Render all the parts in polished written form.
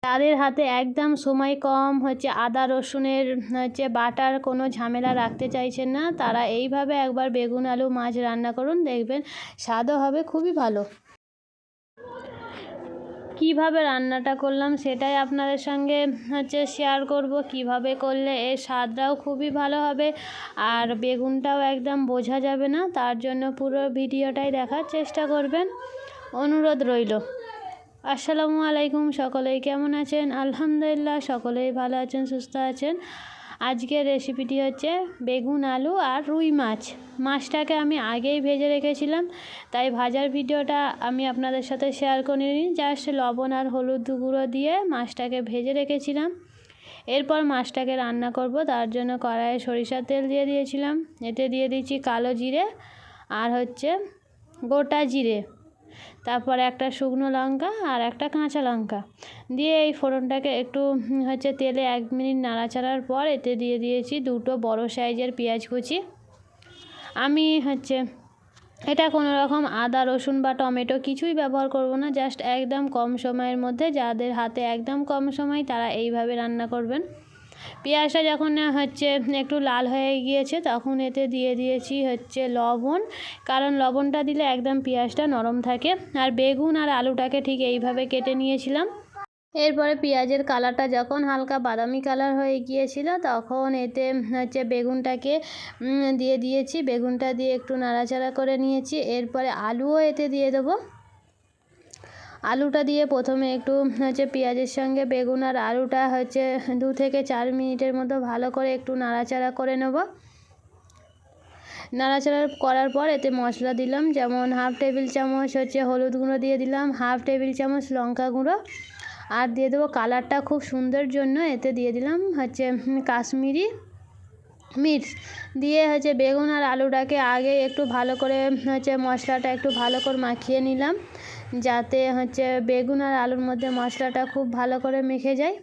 যাদের হাতে একদম সময় কম, আদা রসুনের বাটার কোনো ঝামেলা রাখতে চাইছেন না, তারা এইভাবে একবার বেগুন আলু মাছ রান্না করুন, দেখবেন স্বাদও হবে খুবই ভালো। কিভাবে রান্নাটা করলাম সেটাই আপনাদের সঙ্গে শেয়ার করব। কিভাবে করলে এর স্বাদটাও খুবই ভালো হবে আর বেগুনটাও একদম বোঝা যাবে না, তার জন্য পুরো ভিডিওটাই দেখার চেষ্টা করবেন, অনুরোধ রইল। আসসালামু আলাইকুম, সকলেই কেমন আছেন? আলহামদুলিল্লাহ সকলেই ভালো আছেন, সুস্থ আছেন। আজকের রেসিপিটি হচ্ছে বেগুন আলু আর রুই মাছ। মাছটাকে আমি আগেই ভেজে রেখেছিলাম, তাই ভাজার ভিডিওটা আমি আপনাদের সাথে শেয়ার করিনি। জাস্ট লবণ আর হলুদ গুঁড়ো দিয়ে মাছটাকে ভেজে রেখেছিলাম। এরপর মাছটাকে রান্না করব, তার জন্য কড়াইয়ে সরিষার তেল দিয়ে দিয়েছিলাম। এতে দিয়ে দিচ্ছি কালো জিরে আর গোটা জিরে, তারপর একটা শুকনো লঙ্কা আর একটা কাঁচা লঙ্কা দিয়ে এই ফোড়নটাকে একটু তেলে 1 মিনিট নাড়াচাড়ার পর এতে দিয়ে দিয়েছি 2টো বড় সাইজের পেঁয়াজ কুচি। আমি এটা কোনো রকম আদা রসুন বা টমেটো কিছুই ব্যবহার করব না, জাস্ট একদম কম সময়ের মধ্যে, যাদের হাতে একদম কম সময় তারা এইভাবে রান্না করবেন। পেঁয়াজটা যখন একটু লাল হয়ে গিয়েছে তখন এতে দিয়ে দিয়েছি লবণ, কারণ লবণটা দিলে একদম পেঁয়াজটা নরম থাকে। আর বেগুন আর আলুটাকে ঠিক এইভাবে কেটে নিয়েছিলাম। এরপরে পেঁয়াজের কালারটা যখন হালকা বাদামি কালার হয়ে গিয়েছিল তখন এতে বেগুনটাকে দিয়ে দিয়েছি। বেগুনটা দিয়ে একটু নাড়াচাড়া করে নিয়েছি। এরপরে আলুও এতে দিয়ে দেবো। আলুটা দিয়ে প্রথমে একটু পেঁয়াজের সঙ্গে বেগুন আর আলুটা 2 থেকে 4 মিনিটের মতো ভালো করে একটু নাড়াচাড়া করে নেব। নাড়াচাড়া করার পর এতে মশলা দিলাম, যেমন 1/2 টেবিল চামচ হলুদ গুঁড়ো দিয়ে দিলাম, 1/2 টেবিল চামচ লঙ্কা গুঁড়ো, আর দিয়ে দেবো কালারটা খুব সুন্দর জন্য এতে দিয়ে দিলাম কাশ্মীরি মির্চ। দিয়ে বেগুন আর আলুটাকে আগে একটু ভালো করে মশলাটা একটু ভালো করে মাখিয়ে নিলাম, যাতে বেগুন আর আলুর মধ্যে মশলাটা খুব ভালো করে মেখে যায়।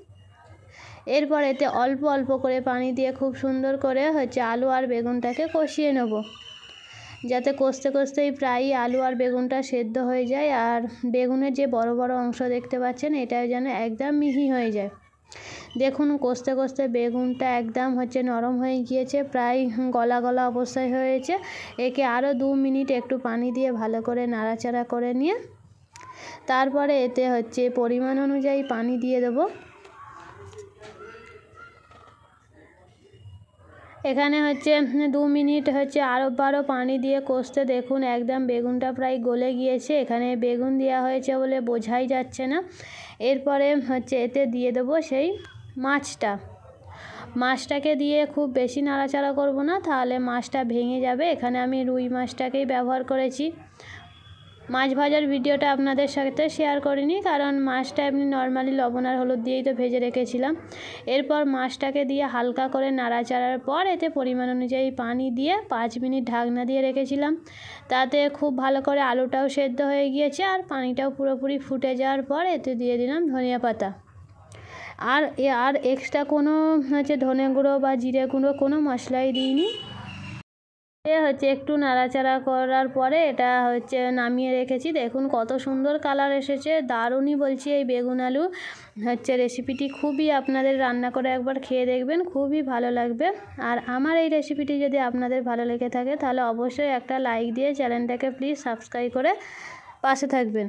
এরপর এতে অল্প অল্প করে পানি দিয়ে খুব সুন্দর করে আলু আর বেগুনটাকে কষিয়ে নেব, যাতে কষতে কষতেই প্রায়ই আলু আর বেগুনটা সেদ্ধ হয়ে যায় আর বেগুনের যে বড় বড় অংশ দেখতে পাচ্ছেন এটাও যেন একদম মিহি হয়ে যায়। দেখুন কষতে কষতে বেগুনটা একদম নরম হয়ে গিয়েছে, প্রায় গলা গলা অবস্থায় হয়েছে। একে আরও 2 মিনিট একটু পানি দিয়ে ভালো করে নাড়াচাড়া করে নিয়ে তারপরে এতে পরিমাণ অনুযায়ী পানি দিয়ে দেবো। এখানে 2 মিনিট আরও পানি দিয়ে কষতে দেখুন একদম বেগুনটা প্রায় গলে গিয়েছে। এখানে বেগুন দেওয়া হয়েছে বলে বোঝাই যাচ্ছে না। এরপরে এতে দিয়ে দেবো সেই মাছটাকে দিয়ে খুব বেশি নাড়াচাড়া করব না, তাহলে মাছটা ভেঙে যাবে। এখানে আমি রুই মাছটাকেই ব্যবহার করেছি। মাছ ভাজার ভিডিওটা আপনাদের সাথে শেয়ার করিনি, কারণ মাছটা এমনি নর্মালি লবণ আর হলুদ দিয়েই তো ভেজে রেখেছিলাম। এরপর মাছটাকে দিয়ে হালকা করে নাড়াচাড়ার পর এতে পরিমাণ অনুযায়ী পানি দিয়ে 5 মিনিট ঢাকনা দিয়ে রেখেছিলাম। তাতে খুব ভালো করে আলুটাও সেদ্ধ হয়ে গিয়েছে আর পানিটাও পুরোপুরি ফুটে যাওয়ার পর এতে দিয়ে দিলাম ধনিয়া পাতা। আর এক্সট্রা কোনো ধনে গুঁড়ো বা জিরে গুঁড়ো কোনো মশলাই দিইনি। একটু নাড়াচাড়া করার পরে এটা নামিয়ে রেখেছি। দেখুন কত সুন্দর কালার এসেছে, দারুণই বলছি। এই বেগুন আলু রেসিপিটি খুবই আপনাদের রান্না করে একবার খেয়ে দেখবেন, খুবই ভালো লাগবে। আর আমার এই রেসিপিটি যদি আপনাদের ভালো লেগে থাকে তাহলে অবশ্যই একটা লাইক দিয়ে চ্যানেলটাকে প্লিজ সাবস্ক্রাইব করে পাশে থাকবেন।